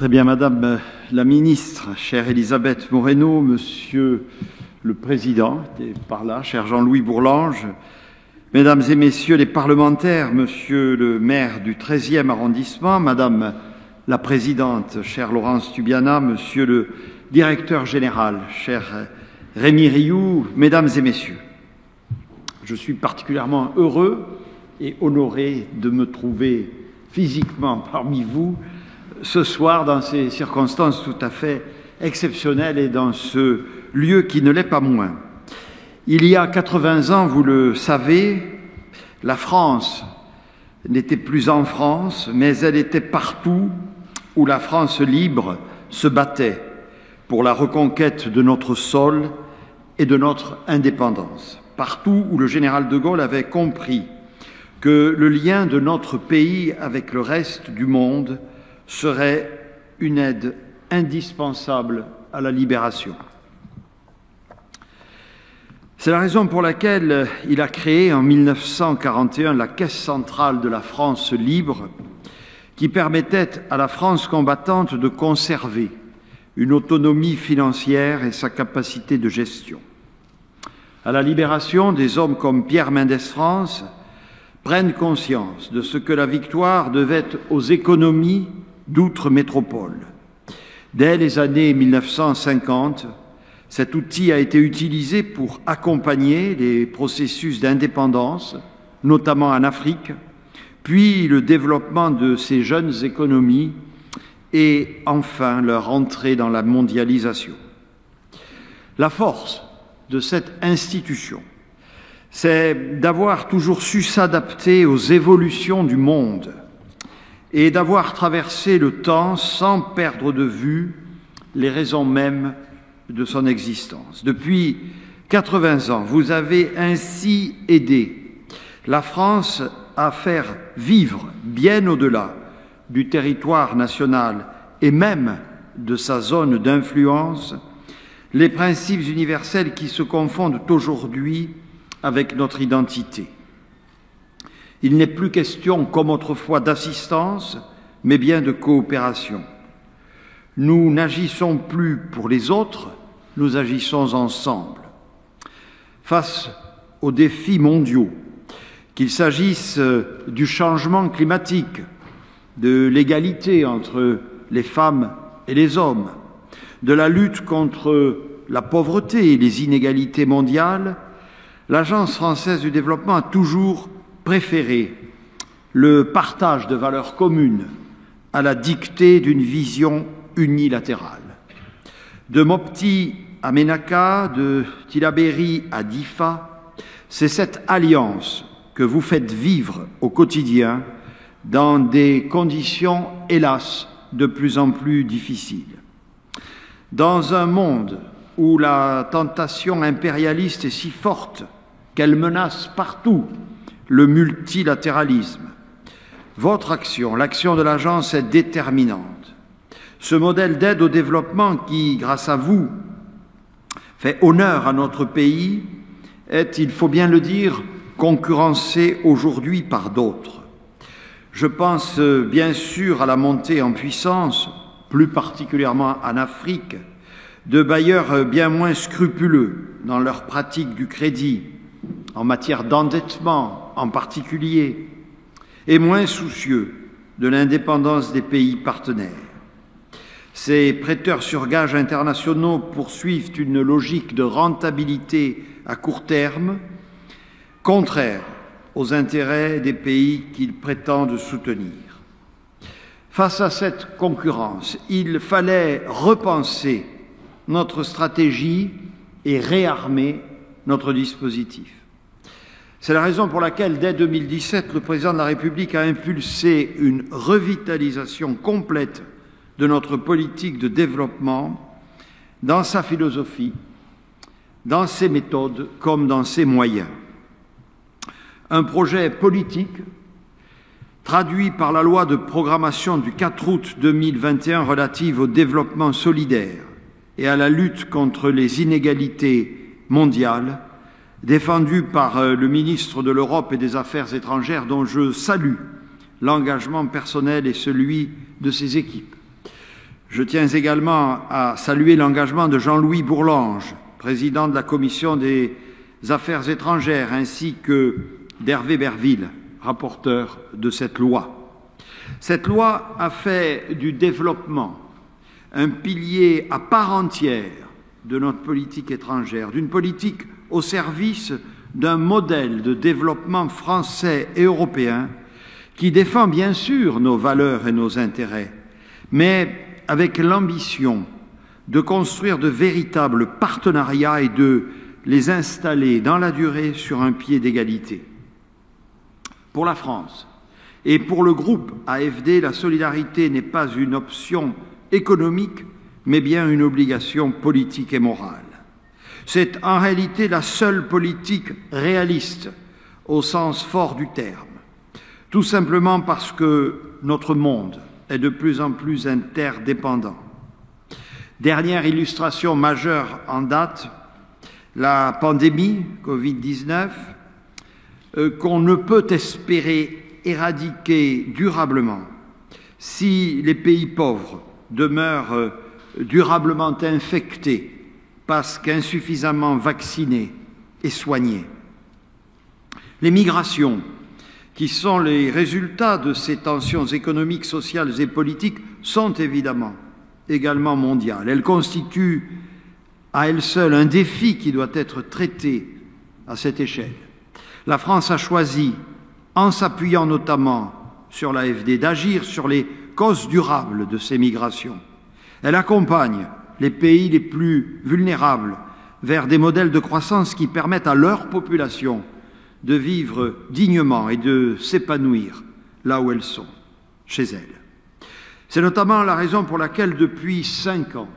Très bien, Madame la Ministre, chère Elisabeth Moreno, Monsieur le Président, et par là, cher Jean-Louis Bourlange, Mesdames et Messieurs les parlementaires, Monsieur le maire du 13e arrondissement, Madame la Présidente, chère Laurence Tubiana, Monsieur le Directeur général, cher Rémi Rioux, Mesdames et Messieurs, je suis particulièrement heureux et honoré de me trouver physiquement parmi vous ce soir dans ces circonstances tout à fait exceptionnelles et dans ce lieu qui ne l'est pas moins. Il y a 80 ans, vous le savez, la France n'était plus en France, mais elle était partout où la France libre se battait pour la reconquête de notre sol et de notre indépendance. Partout où le général de Gaulle avait compris que le lien de notre pays avec le reste du monde serait une aide indispensable à la libération. C'est la raison pour laquelle il a créé en 1941 la Caisse centrale de la France libre, qui permettait à la France combattante de conserver une autonomie financière et sa capacité de gestion. À la libération, des hommes comme Pierre Mendès France prennent conscience de ce que la victoire devait aux économies d'outre-métropole. Dès les années 1950, cet outil a été utilisé pour accompagner les processus d'indépendance, notamment en Afrique, puis le développement de ces jeunes économies et enfin leur entrée dans la mondialisation. La force de cette institution, c'est d'avoir toujours su s'adapter aux évolutions du monde et d'avoir traversé le temps sans perdre de vue les raisons mêmes de son existence. Depuis 80 ans, vous avez ainsi aidé la France à faire vivre, bien au-delà du territoire national et même de sa zone d'influence, les principes universels qui se confondent aujourd'hui avec notre identité. Il n'est plus question, comme autrefois, d'assistance, mais bien de coopération. Nous n'agissons plus pour les autres, nous agissons ensemble. Face aux défis mondiaux, qu'il s'agisse du changement climatique, de l'égalité entre les femmes et les hommes, de la lutte contre la pauvreté et les inégalités mondiales, l'Agence française du développement a toujours préféré le partage de valeurs communes à la dictée d'une vision unilatérale. De Mopti à Ménaka, de Tillabéri à Difa, c'est cette alliance que vous faites vivre au quotidien dans des conditions, hélas, de plus en plus difficiles. Dans un monde où la tentation impérialiste est si forte qu'elle menace partout le multilatéralisme, votre action, l'action de l'Agence est déterminante. Ce modèle d'aide au développement qui, grâce à vous, fait honneur à notre pays, est, il faut bien le dire, concurrencé aujourd'hui par d'autres. Je pense bien sûr à la montée en puissance, plus particulièrement en Afrique, de bailleurs bien moins scrupuleux dans leur pratique du crédit, en matière d'endettement en particulier, et moins soucieux de l'indépendance des pays partenaires. Ces prêteurs sur gages internationaux poursuivent une logique de rentabilité à court terme, contraire aux intérêts des pays qu'ils prétendent soutenir. Face à cette concurrence, il fallait repenser notre stratégie et réarmer notre dispositif. C'est la raison pour laquelle, dès 2017, le président de la République a impulsé une revitalisation complète de notre politique de développement dans sa philosophie, dans ses méthodes comme dans ses moyens. Un projet politique traduit par la loi de programmation du 4 août 2021 relative au développement solidaire et à la lutte contre les inégalités mondiales, défendu par le ministre de l'Europe et des Affaires étrangères, dont je salue l'engagement personnel et celui de ses équipes. Je tiens également à saluer l'engagement de Jean-Louis Bourlanges, président de la Commission des Affaires étrangères, ainsi que d'Hervé Berville, rapporteur de cette loi. Cette loi a fait du développement un pilier à part entière de notre politique étrangère, d'une politique au service d'un modèle de développement français et européen qui défend bien sûr nos valeurs et nos intérêts, mais avec l'ambition de construire de véritables partenariats et de les installer dans la durée sur un pied d'égalité. Pour la France et pour le groupe AFD, la solidarité n'est pas une option économique, mais bien une obligation politique et morale. C'est en réalité la seule politique réaliste au sens fort du terme, tout simplement parce que notre monde est de plus en plus interdépendant. Dernière illustration majeure en date, la pandémie Covid-19, qu'on ne peut espérer éradiquer durablement si les pays pauvres demeurent durablement infectés parce qu'insuffisamment vaccinés et soignés. Les migrations, qui sont les résultats de ces tensions économiques, sociales et politiques, sont également mondiales. Elles constituent à elles seules un défi qui doit être traité à cette échelle. La France a choisi, en s'appuyant notamment sur l'AFD, d'agir sur les causes durables de ces migrations. Elle accompagne les pays les plus vulnérables vers des modèles de croissance qui permettent à leur population de vivre dignement et de s'épanouir là où elles sont, chez elles. C'est notamment la raison pour laquelle, depuis 5 ans,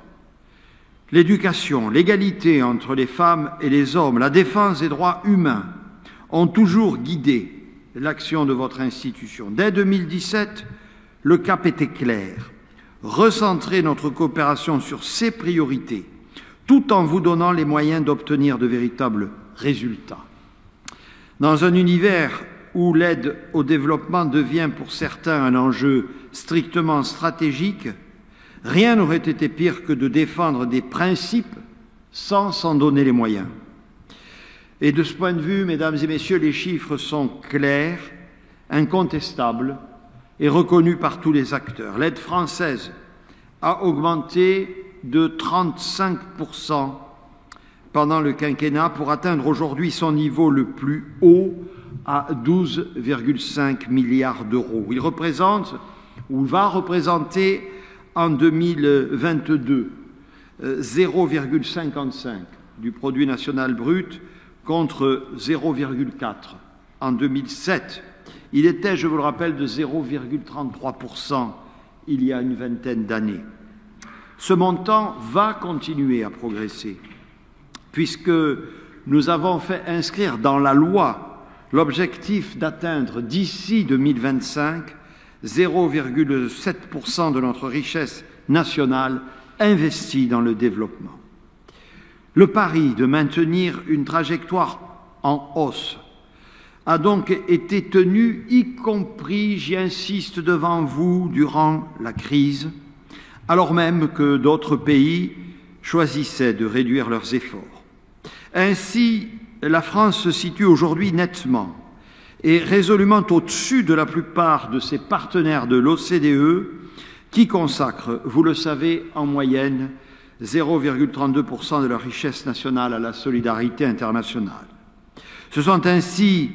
l'éducation, l'égalité entre les femmes et les hommes, la défense des droits humains ont toujours guidé l'action de votre institution. Dès 2017, le cap était clair: recentrer notre coopération sur ces priorités, tout en vous donnant les moyens d'obtenir de véritables résultats. Dans un univers où l'aide au développement devient pour certains un enjeu strictement stratégique, rien n'aurait été pire que de défendre des principes sans s'en donner les moyens. Et de ce point de vue, mesdames et messieurs, les chiffres sont clairs, incontestables et reconnus par tous les acteurs. L'aide française a augmenté de 35% pendant le quinquennat pour atteindre aujourd'hui son niveau le plus haut à 12,5 milliards d'euros. Il représente, ou va représenter en 2022, 0,55 du produit national brut contre 0,4 en 2007. Il était, je vous le rappelle, de 0,33% il y a une vingtaine d'années. Ce montant va continuer à progresser, puisque nous avons fait inscrire dans la loi l'objectif d'atteindre d'ici 2025 0,7% de notre richesse nationale investie dans le développement. Le pari de maintenir une trajectoire en hausse a donc été tenu, y compris, j'y insiste devant vous, durant la crise, alors même que d'autres pays choisissaient de réduire leurs efforts. Ainsi, la France se situe aujourd'hui nettement et résolument au-dessus de la plupart de ses partenaires de l'OCDE qui consacrent, vous le savez, en moyenne 0,32% de leur richesse nationale à la solidarité internationale. Ce sont ainsi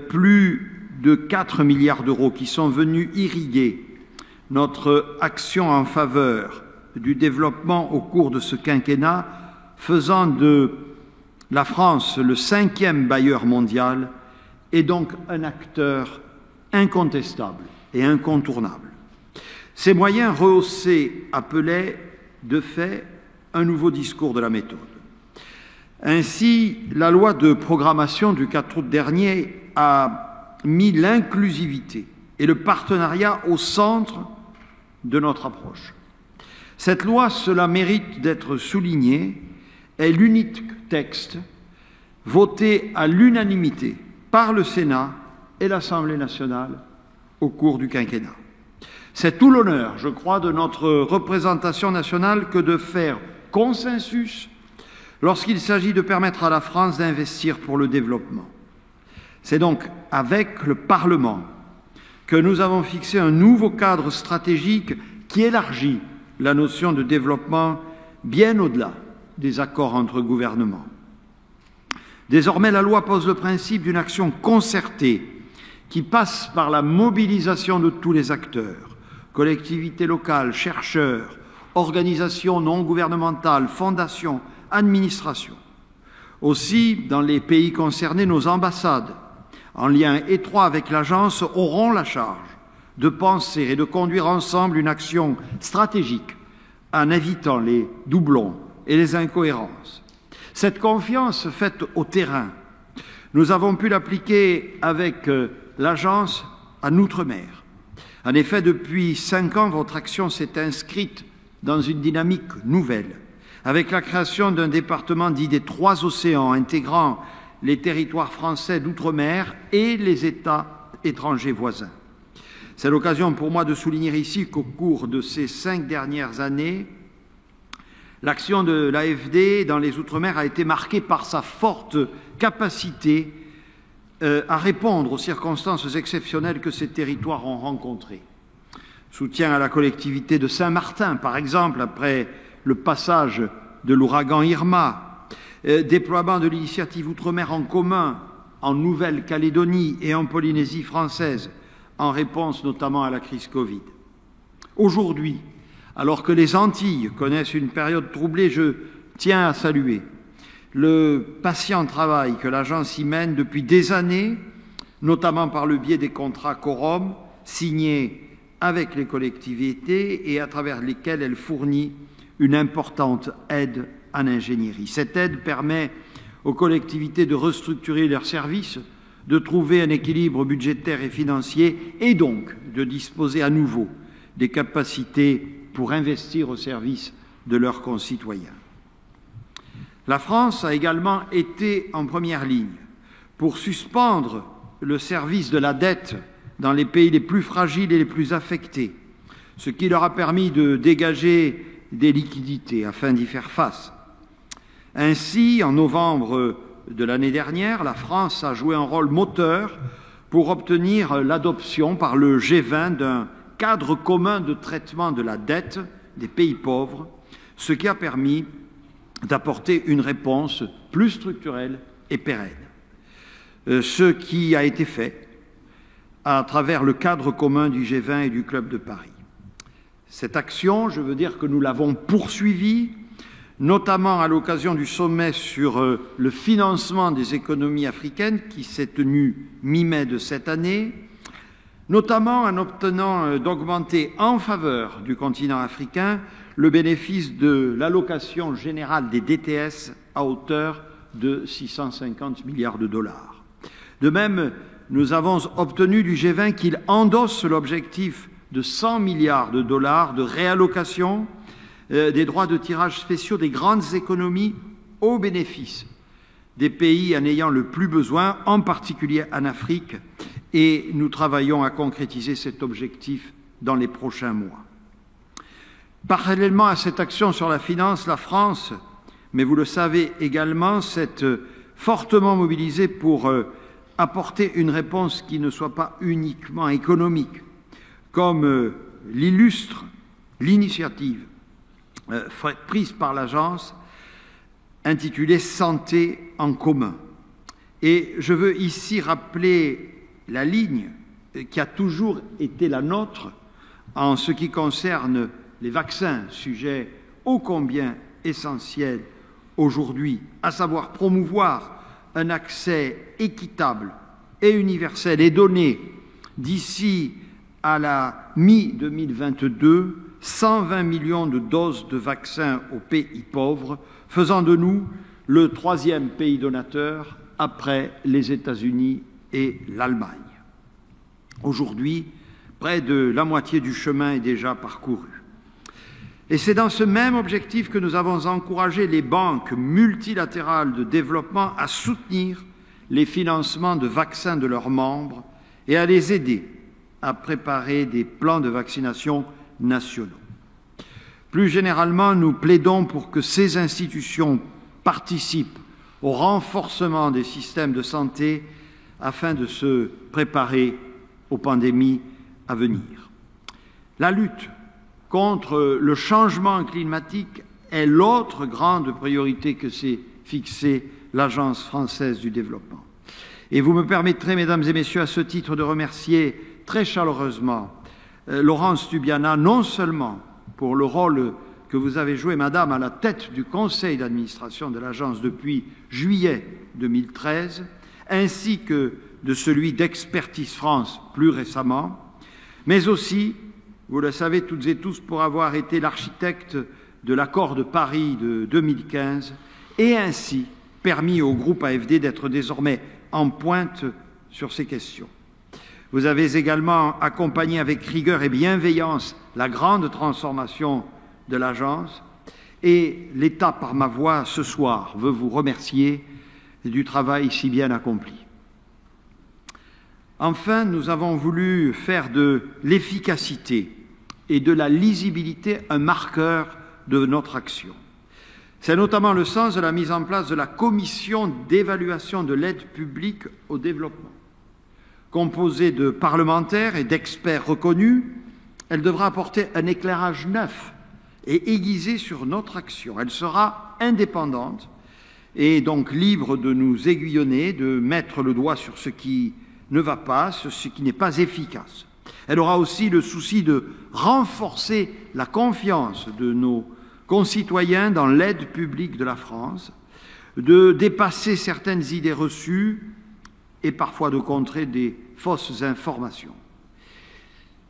plus de 4 milliards d'euros qui sont venus irriguer notre action en faveur du développement au cours de ce quinquennat, faisant de la France le 5e bailleur mondial et donc un acteur incontestable et incontournable. Ces moyens rehaussés appelaient, de fait, un nouveau discours de la méthode. Ainsi, la loi de programmation du 4 août dernier a mis l'inclusivité et le partenariat au centre de notre approche. Cette loi, cela mérite d'être souligné, est l'unique texte voté à l'unanimité par le Sénat et l'Assemblée nationale au cours du quinquennat. C'est tout l'honneur, je crois, de notre représentation nationale que de faire consensus lorsqu'il s'agit de permettre à la France d'investir pour le développement. C'est donc avec le Parlement que nous avons fixé un nouveau cadre stratégique qui élargit la notion de développement bien au-delà des accords entre gouvernements. Désormais, la loi pose le principe d'une action concertée qui passe par la mobilisation de tous les acteurs, collectivités locales, chercheurs, organisations non gouvernementales, fondations, administrations. Aussi, dans les pays concernés, nos ambassades, en lien étroit avec l'agence, auront la charge de penser et de conduire ensemble une action stratégique en évitant les doublons et les incohérences. Cette confiance faite au terrain, nous avons pu l'appliquer avec l'agence en Outre-mer. En effet, depuis 5 ans, votre action s'est inscrite dans une dynamique nouvelle, avec la création d'un département dit des 3 océans, intégrant les territoires français d'outre-mer et les États étrangers voisins. C'est l'occasion pour moi de souligner ici qu'au cours de ces 5 dernières années, l'action de l'AFD dans les Outre-mer a été marquée par sa forte capacité à répondre aux circonstances exceptionnelles que ces territoires ont rencontrées. Soutien à la collectivité de Saint-Martin, par exemple, après le passage de l'ouragan Irma, déploiement de l'initiative Outre-mer en commun en Nouvelle-Calédonie et en Polynésie française, en réponse notamment à la crise Covid. Aujourd'hui, alors que les Antilles connaissent une période troublée, je tiens à saluer le patient travail que l'agence y mène depuis des années, notamment par le biais des contrats Corom signés avec les collectivités et à travers lesquels elle fournit une importante aide en ingénierie. Cette aide permet aux collectivités de restructurer leurs services, de trouver un équilibre budgétaire et financier et donc de disposer à nouveau des capacités pour investir au service de leurs concitoyens. La France a également été en première ligne pour suspendre le service de la dette dans les pays les plus fragiles et les plus affectés, ce qui leur a permis de dégager des liquidités afin d'y faire face. Ainsi, en novembre de l'année dernière, la France a joué un rôle moteur pour obtenir l'adoption par le G20 d'un cadre commun de traitement de la dette des pays pauvres, ce qui a permis d'apporter une réponse plus structurelle et pérenne. Ce qui a été fait à travers le cadre commun du G20 et du Club de Paris. Cette action, je veux dire que nous l'avons poursuivie, notamment à l'occasion du sommet sur le financement des économies africaines qui s'est tenu mi-mai de cette année, notamment en obtenant d'augmenter en faveur du continent africain le bénéfice de l'allocation générale des DTS à hauteur de 650 milliards de dollars. De même, nous avons obtenu du G20 qu'il endosse l'objectif de 100 milliards de dollars de réallocation des droits de tirage spéciaux des grandes économies au bénéfice des pays en ayant le plus besoin, en particulier en Afrique, et nous travaillons à concrétiser cet objectif dans les prochains mois. Parallèlement à cette action sur la finance, la France, mais vous le savez également, s'est fortement mobilisée pour apporter une réponse qui ne soit pas uniquement économique, comme l'illustre l'initiative prise par l'agence intitulée « Santé en commun ». Et je veux ici rappeler la ligne qui a toujours été la nôtre en ce qui concerne les vaccins, sujet ô combien essentiel aujourd'hui, à savoir promouvoir un accès équitable et universel et donner d'ici à la mi-2022 120 millions de doses de vaccins aux pays pauvres, faisant de nous le 3e pays donateur après les États-Unis et l'Allemagne. Aujourd'hui, près de la moitié du chemin est déjà parcouru. Et c'est dans ce même objectif que nous avons encouragé les banques multilatérales de développement à soutenir les financements de vaccins de leurs membres et à les aider à préparer des plans de vaccination nationaux. Plus généralement, nous plaidons pour que ces institutions participent au renforcement des systèmes de santé afin de se préparer aux pandémies à venir. La lutte contre le changement climatique est l'autre grande priorité que s'est fixée l'Agence française du développement. Et vous me permettrez, mesdames et messieurs, à ce titre de remercier très chaleureusement Laurence Tubiana, non seulement pour le rôle que vous avez joué, madame, à la tête du conseil d'administration de l'agence depuis juillet 2013, ainsi que de celui d'Expertise France plus récemment, mais aussi, vous le savez toutes et tous, pour avoir été l'architecte de l'accord de Paris de 2015 et ainsi permis au groupe AFD d'être désormais en pointe sur ces questions. Vous avez également accompagné avec rigueur et bienveillance la grande transformation de l'agence et l'État, par ma voix, ce soir, veut vous remercier du travail si bien accompli. Enfin, nous avons voulu faire de l'efficacité et de la lisibilité un marqueur de notre action. C'est notamment le sens de la mise en place de la commission d'évaluation de l'aide publique au développement. Composée de parlementaires et d'experts reconnus, elle devra apporter un éclairage neuf et aiguisé sur notre action. Elle sera indépendante et donc libre de nous aiguillonner, de mettre le doigt sur ce qui ne va pas, sur ce qui n'est pas efficace. Elle aura aussi le souci de renforcer la confiance de nos concitoyens dans l'aide publique de la France, de dépasser certaines idées reçues et parfois de contrer des fausses informations.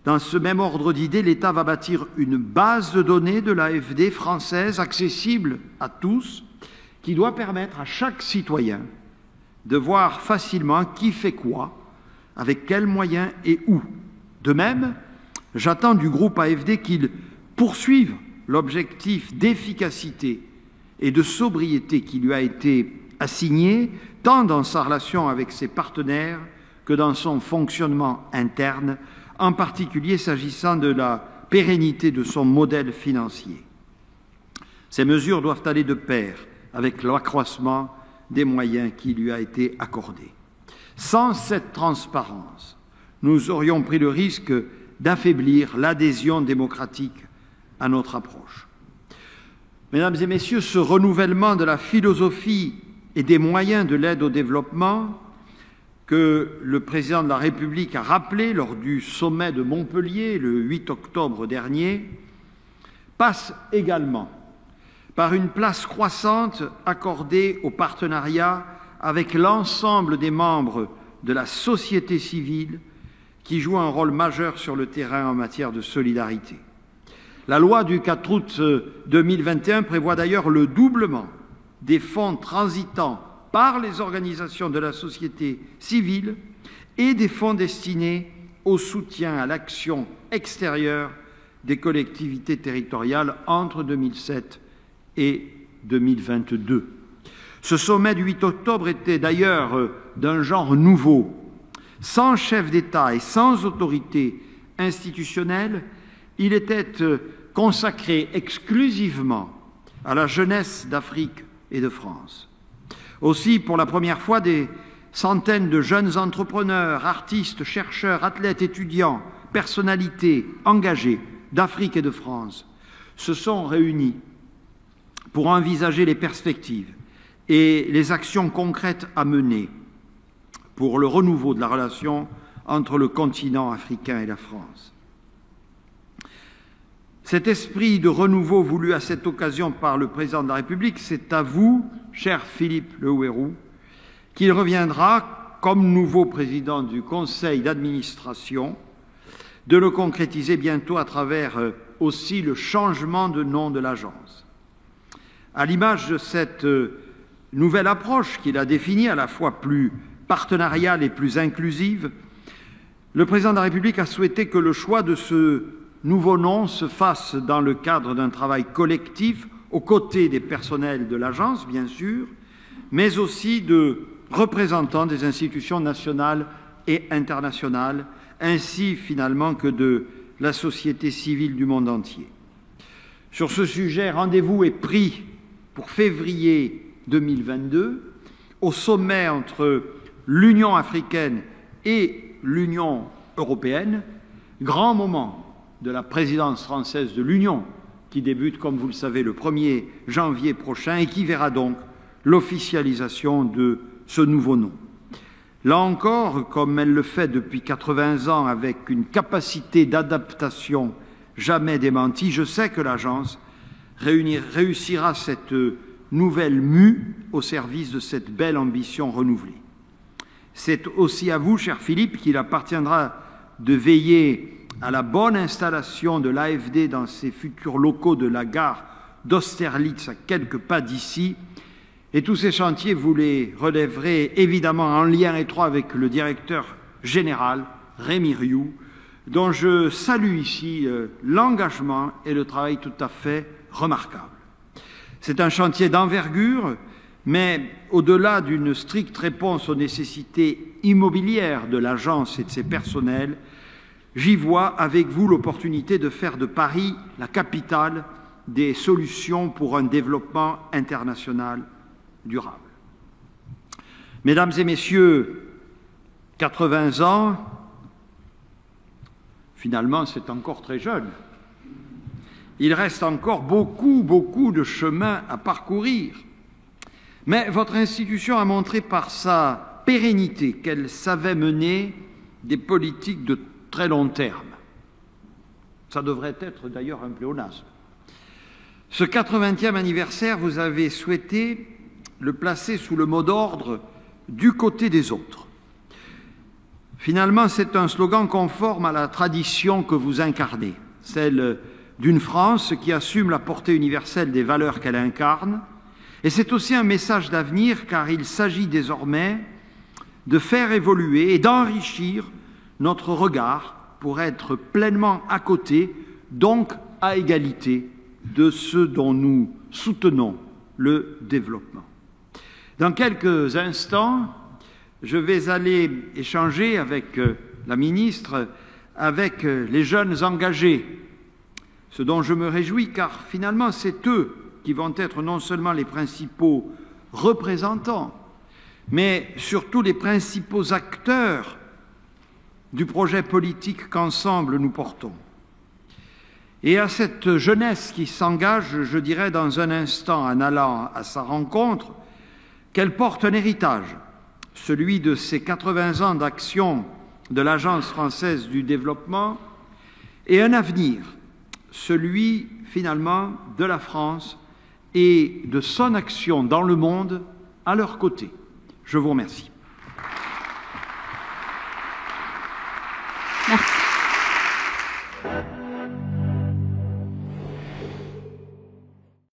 Dans ce même ordre d'idées, l'État va bâtir une base de données de l'AFD française accessible à tous, qui doit permettre à chaque citoyen de voir facilement qui fait quoi, avec quels moyens et où. De même, j'attends du groupe AFD qu'il poursuive l'objectif d'efficacité et de sobriété qui lui a été assigné, tant dans sa relation avec ses partenaires que dans son fonctionnement interne, en particulier s'agissant de la pérennité de son modèle financier. Ces mesures doivent aller de pair avec l'accroissement des moyens qui lui a été accordé. Sans cette transparence, nous aurions pris le risque d'affaiblir l'adhésion démocratique à notre approche. Mesdames et messieurs, ce renouvellement de la philosophie et des moyens de l'aide au développement que le président de la République a rappelé lors du sommet de Montpellier le 8 octobre dernier passe également par une place croissante accordée au partenariat avec l'ensemble des membres de la société civile qui jouent un rôle majeur sur le terrain en matière de solidarité. La loi du 4 août 2021 prévoit d'ailleurs le doublement des fonds transitant par les organisations de la société civile et des fonds destinés au soutien à l'action extérieure des collectivités territoriales entre 2007 et 2022. Ce sommet du 8 octobre était d'ailleurs d'un genre nouveau. Sans chef d'État et sans autorité institutionnelle, il était consacré exclusivement à la jeunesse d'Afrique et de France. Aussi, pour la première fois, des centaines de jeunes entrepreneurs, artistes, chercheurs, athlètes, étudiants, personnalités engagées d'Afrique et de France se sont réunis pour envisager les perspectives et les actions concrètes à mener pour le renouveau de la relation entre le continent africain et la France. Cet esprit de renouveau voulu à cette occasion par le président de la République, c'est à vous, cher Philippe Le Houerou, qu'il reviendra, comme nouveau président du conseil d'administration, de le concrétiser bientôt à travers aussi le changement de nom de l'agence. À l'image de cette nouvelle approche qu'il a définie, à la fois plus partenariale et plus inclusive, le président de la République a souhaité que le choix de ce nouveau nom se fasse dans le cadre d'un travail collectif aux côtés des personnels de l'agence, bien sûr, mais aussi de représentants des institutions nationales et internationale, ainsi finalement que de la société civile du monde entier. Sur ce sujet, rendez-vous est pris pour février 2022 au sommet entre l'Union africaine et l'Union européenne, grand moment de la présidence française de l'Union qui débute, comme vous le savez, le 1er janvier prochain et qui verra donc l'officialisation de ce nouveau nom. Là encore, comme elle le fait depuis 80 ans avec une capacité d'adaptation jamais démentie, je sais que l'agence réussira cette nouvelle mue au service de cette belle ambition renouvelée. C'est aussi à vous, cher Philippe, qu'il appartiendra de veiller à la bonne installation de l'AFD dans ses futurs locaux de la gare d'Austerlitz, à quelques pas d'ici. Et tous ces chantiers, vous les relèverez évidemment en lien étroit avec le directeur général, Rémi Rioux, dont je salue ici l'engagement et le travail tout à fait remarquable. C'est un chantier d'envergure, mais au-delà d'une stricte réponse aux nécessités immobilières de l'agence et de ses personnels, j'y vois avec vous l'opportunité de faire de Paris la capitale des solutions pour un développement international durable. Mesdames et messieurs, 80 ans, finalement, c'est encore très jeune. Il reste encore beaucoup de chemin à parcourir. Mais votre institution a montré par sa pérennité qu'elle savait mener des politiques de très long terme. Ça devrait être d'ailleurs un pléonasme. Ce 80e anniversaire, vous avez souhaité le placer sous le mot d'ordre « du côté des autres ». Finalement, c'est un slogan conforme à la tradition que vous incarnez, celle d'une France qui assume la portée universelle des valeurs qu'elle incarne. Et c'est aussi un message d'avenir, car il s'agit désormais de faire évoluer et d'enrichir notre regard pour être pleinement à côté, donc à égalité, de ceux dont nous soutenons le développement. Dans quelques instants, je vais aller échanger avec la ministre, avec les jeunes engagés, ce dont je me réjouis, car finalement c'est eux qui vont être non seulement les principaux représentants, mais surtout les principaux acteurs du projet politique qu'ensemble nous portons. Et à cette jeunesse qui s'engage, je dirais dans un instant, en allant à sa rencontre, qu'elle porte un héritage, celui de ces 80 ans d'action de l'Agence française du développement, et un avenir, celui finalement de la France et de son action dans le monde à leur côté. Je vous remercie. Merci.